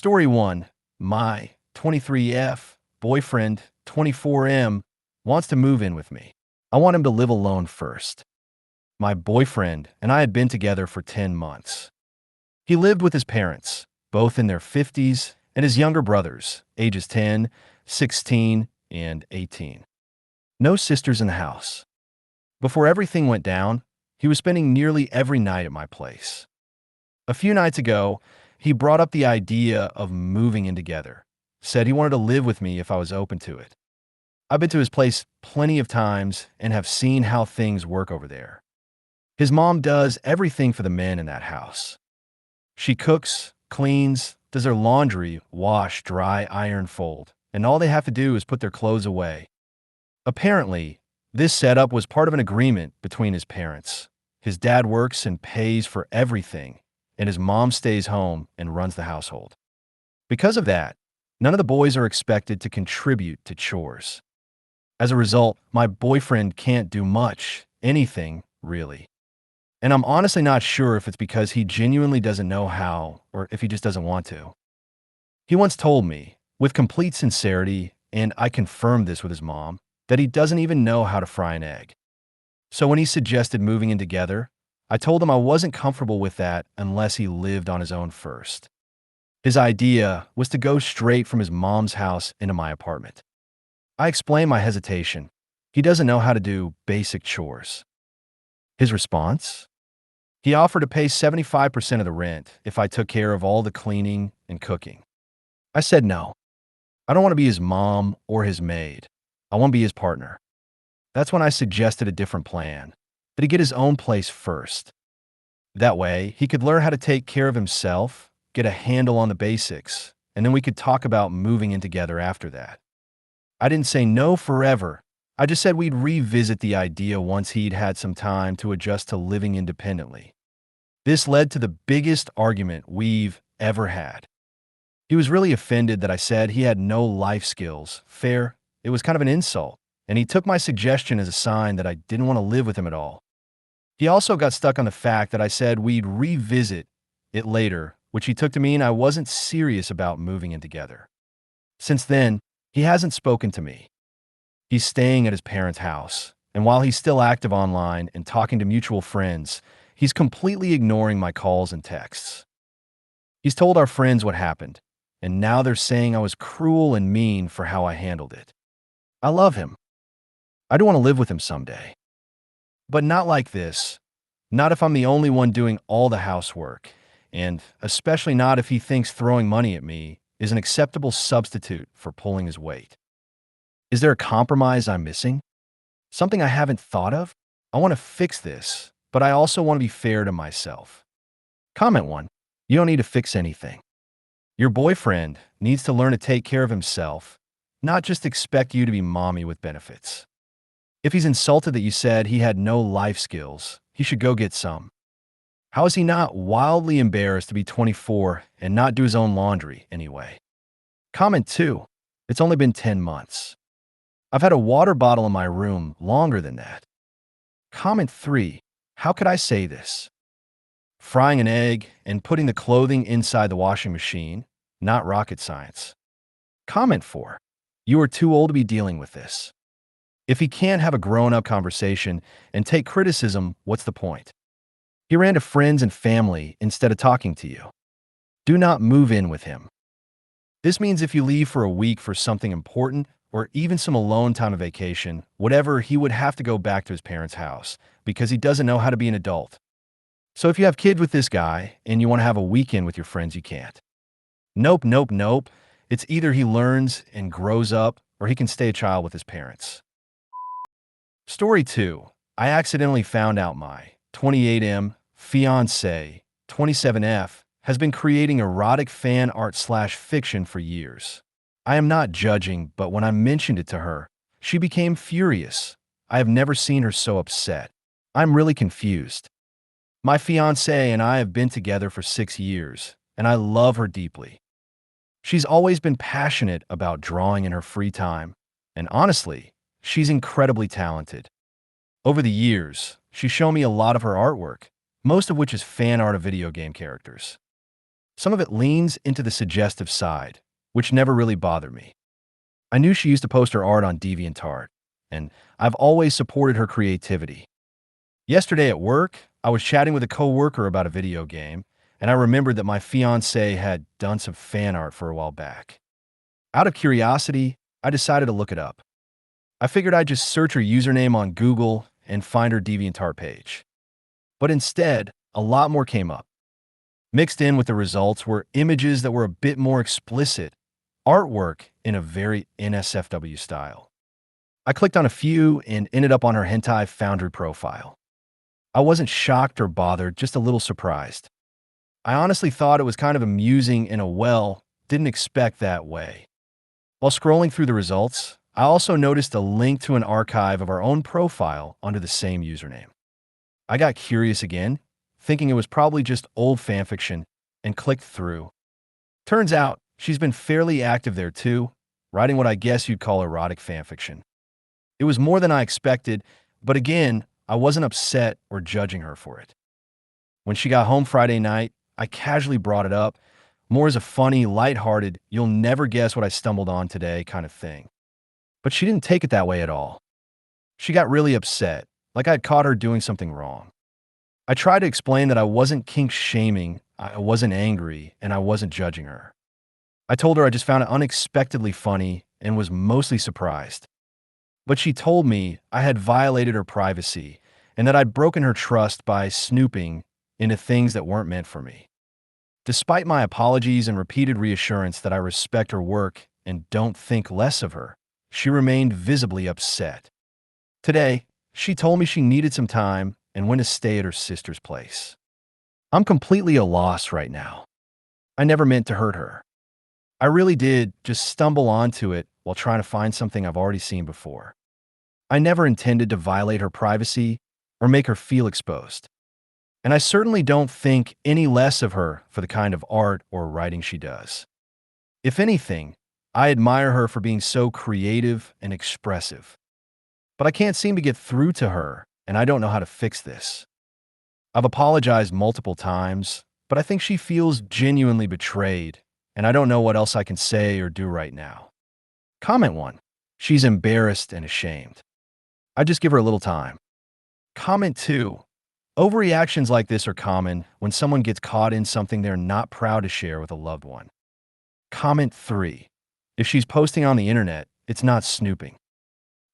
Story 1. My 23F boyfriend, 24M, wants to move in with me. I want him to live alone first. My boyfriend and I had been together for 10 months. He lived with his parents, both in their 50s, and his younger brothers, ages 10, 16, and 18. No sisters in the house. Before everything went down, he was spending nearly every night at my place. A few nights ago, he brought up the idea of moving in together, said he wanted to live with me if I was open to it. I've been to his place plenty of times and have seen how things work over there. His mom does everything for the men in that house. She cooks, cleans, does their laundry, wash, dry, iron, fold, and all they have to do is put their clothes away. Apparently, this setup was part of an agreement between his parents. His dad works and pays for everything, and his mom stays home and runs the household. Because of that, none of the boys are expected to contribute to chores. As a result, my boyfriend can't do much, anything, really. And I'm honestly not sure if it's because he genuinely doesn't know how or if he just doesn't want to. He once told me, with complete sincerity, and I confirmed this with his mom, that he doesn't even know how to fry an egg. So when he suggested moving in together, I told him I wasn't comfortable with that unless he lived on his own first. His idea was to go straight from his mom's house into my apartment. I explained my hesitation. He doesn't know how to do basic chores. His response? He offered to pay 75% of the rent if I took care of all the cleaning and cooking. I said no. I don't want to be his mom or his maid. I want to be his partner. That's when I suggested a different plan, that he get his own place first. That way, he could learn how to take care of himself, get a handle on the basics, and then we could talk about moving in together after that. I didn't say no forever. I just said we'd revisit the idea once he'd had some time to adjust to living independently. This led to the biggest argument we've ever had. He was really offended that I said he had no life skills. Fair, it was kind of an insult, and he took my suggestion as a sign that I didn't want to live with him at all. He also got stuck on the fact that I said we'd revisit it later, which he took to mean I wasn't serious about moving in together. Since then, he hasn't spoken to me. He's staying at his parents' house, and while he's still active online and talking to mutual friends, he's completely ignoring my calls and texts. He's told our friends what happened, and now they're saying I was cruel and mean for how I handled it. I love him. I do want to live with him someday. But not like this. Not if I'm the only one doing all the housework, and especially not if he thinks throwing money at me is an acceptable substitute for pulling his weight. Is there a compromise I'm missing? Something I haven't thought of? I want to fix this, but I also want to be fair to myself. Comment 1. You don't need to fix anything. Your boyfriend needs to learn to take care of himself, not just expect you to be mommy with benefits. If he's insulted that you said he had no life skills, he should go get some. How is he not wildly embarrassed to be 24 and not do his own laundry anyway? Comment 2. It's only been 10 months. I've had a water bottle in my room longer than that. Comment 3. How could I say this? Frying an egg and putting the clothing inside the washing machine, not rocket science. Comment 4. You are too old to be dealing with this. If he can't have a grown-up conversation and take criticism, what's the point? He ran to friends and family instead of talking to you. Do not move in with him. This means if you leave for a week for something important, or even some alone time of vacation, whatever, he would have to go back to his parents' house because he doesn't know how to be an adult. So if you have kids with this guy and you want to have a weekend with your friends, you can't. Nope, nope, nope. It's either he learns and grows up or he can stay a child with his parents. Story 2. I accidentally found out my 28M fiancé, 27F, has been creating erotic fan art/fiction for years. I am not judging, but when I mentioned it to her, she became furious. I have never seen her so upset. I'm really confused. My fiancé and I have been together for 6 years, and I love her deeply. She's always been passionate about drawing in her free time, and honestly, she's incredibly talented. Over the years, she's shown me a lot of her artwork, most of which is fan art of video game characters. Some of it leans into the suggestive side, which never really bothered me. I knew she used to post her art on DeviantArt, and I've always supported her creativity. Yesterday at work, I was chatting with a coworker about a video game, and I remembered that my fiance had done some fan art for a while back. Out of curiosity, I decided to look it up. I figured I'd just search her username on Google and find her DeviantArt page. But instead, a lot more came up. Mixed in with the results were images that were a bit more explicit, artwork in a very NSFW style. I clicked on a few and ended up on her Hentai Foundry profile. I wasn't shocked or bothered, just a little surprised. I honestly thought it was kind of amusing in a didn't expect that way. While scrolling through the results, I also noticed a link to an archive of our own profile under the same username. I got curious again, thinking it was probably just old fanfiction, and clicked through. Turns out, she's been fairly active there too, writing what I guess you'd call erotic fanfiction. It was more than I expected, but again, I wasn't upset or judging her for it. When she got home Friday night, I casually brought it up, more as a funny, lighthearted, you'll never guess what I stumbled on today kind of thing. But she didn't take it that way at all. She got really upset, like I'd caught her doing something wrong. I tried to explain that I wasn't kink shaming, I wasn't angry, and I wasn't judging her. I told her I just found it unexpectedly funny and was mostly surprised. But she told me I had violated her privacy and that I'd broken her trust by snooping into things that weren't meant for me. Despite my apologies and repeated reassurance that I respect her work and don't think less of her, she remained visibly upset. Today, she told me she needed some time and went to stay at her sister's place. I'm completely a loss right now. I never meant to hurt her. I really did just stumble onto it while trying to find something I've already seen before. I never intended to violate her privacy or make her feel exposed. And I certainly don't think any less of her for the kind of art or writing she does. If anything, I admire her for being so creative and expressive. But I can't seem to get through to her, and I don't know how to fix this. I've apologized multiple times, but I think she feels genuinely betrayed, and I don't know what else I can say or do right now. Comment 1. She's embarrassed and ashamed. I just give her a little time. Comment 2. Overreactions like this are common when someone gets caught in something they're not proud to share with a loved one. Comment 3. If she's posting on the internet, it's not snooping.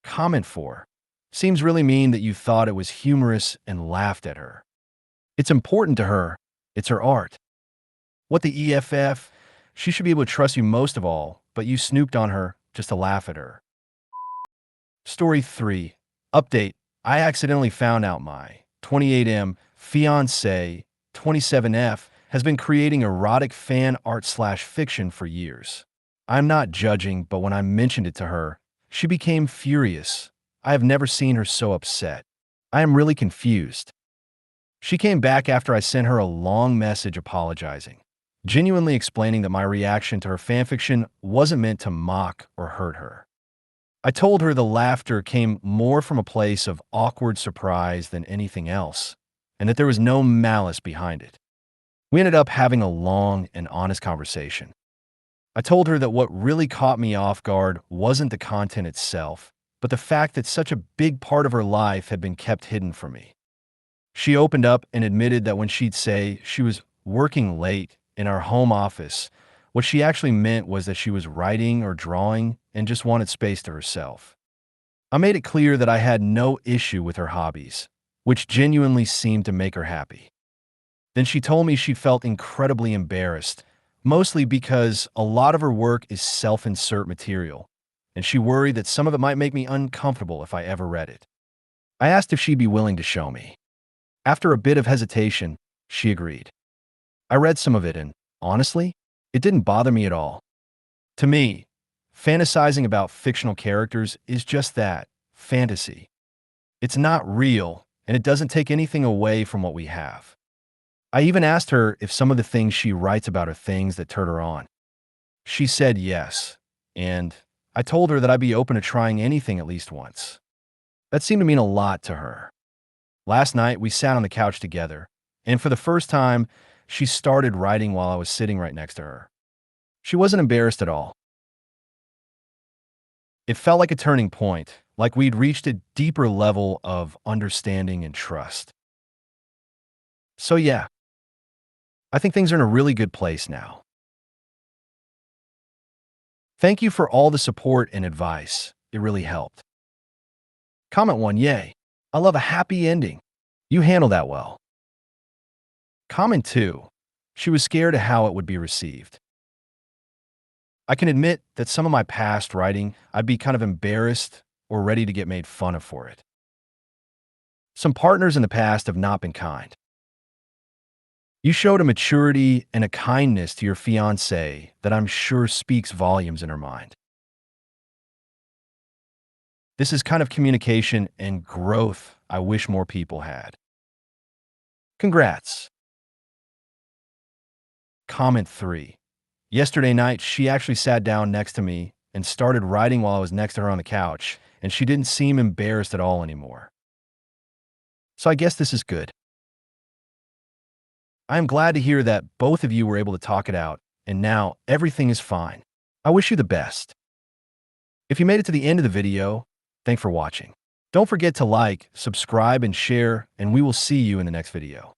Comment 4. Seems really mean that you thought it was humorous and laughed at her. It's important to her. It's her art. What the EFF? She should be able to trust you most of all, but you snooped on her just to laugh at her. Story 3. Update. I accidentally found out my 28M fiancé, 27F, has been creating erotic fan art/fiction for years. I'm not judging, but when I mentioned it to her, she became furious. I have never seen her so upset. I am really confused. She came back after I sent her a long message apologizing, genuinely explaining that my reaction to her fanfiction wasn't meant to mock or hurt her. I told her the laughter came more from a place of awkward surprise than anything else, and that there was no malice behind it. We ended up having a long and honest conversation. I told her that what really caught me off guard wasn't the content itself, but the fact that such a big part of her life had been kept hidden from me. She opened up and admitted that when she'd say she was working late in our home office, what she actually meant was that she was writing or drawing and just wanted space to herself. I made it clear that I had no issue with her hobbies, which genuinely seemed to make her happy. Then she told me she felt incredibly embarrassed, mostly because a lot of her work is self-insert material, and she worried that some of it might make me uncomfortable if I ever read it. I asked if she'd be willing to show me. After a bit of hesitation, she agreed. I read some of it and, honestly, it didn't bother me at all. To me, fantasizing about fictional characters is just that, fantasy. It's not real, and it doesn't take anything away from what we have. I even asked her if some of the things she writes about are things that turn her on. She said yes, and I told her that I'd be open to trying anything at least once. That seemed to mean a lot to her. Last night, we sat on the couch together, and for the first time, she started writing while I was sitting right next to her. She wasn't embarrassed at all. It felt like a turning point, like we'd reached a deeper level of understanding and trust. So yeah, I think things are in a really good place now. Thank you for all the support and advice. It really helped. Comment 1, yay. I love a happy ending. You handled that well. Comment 2, she was scared of how it would be received. I can admit that some of my past writing, I'd be kind of embarrassed or ready to get made fun of for it. Some partners in the past have not been kind. You showed a maturity and a kindness to your fiancée that I'm sure speaks volumes in her mind. This is kind of communication and growth I wish more people had. Congrats. Comment 3. Yesterday night, she actually sat down next to me and started writing while I was next to her on the couch, and she didn't seem embarrassed at all anymore. So I guess this is good. I am glad to hear that both of you were able to talk it out, and now everything is fine. I wish you the best. If you made it to the end of the video, thanks for watching. Don't forget to like, subscribe, and share, and we will see you in the next video.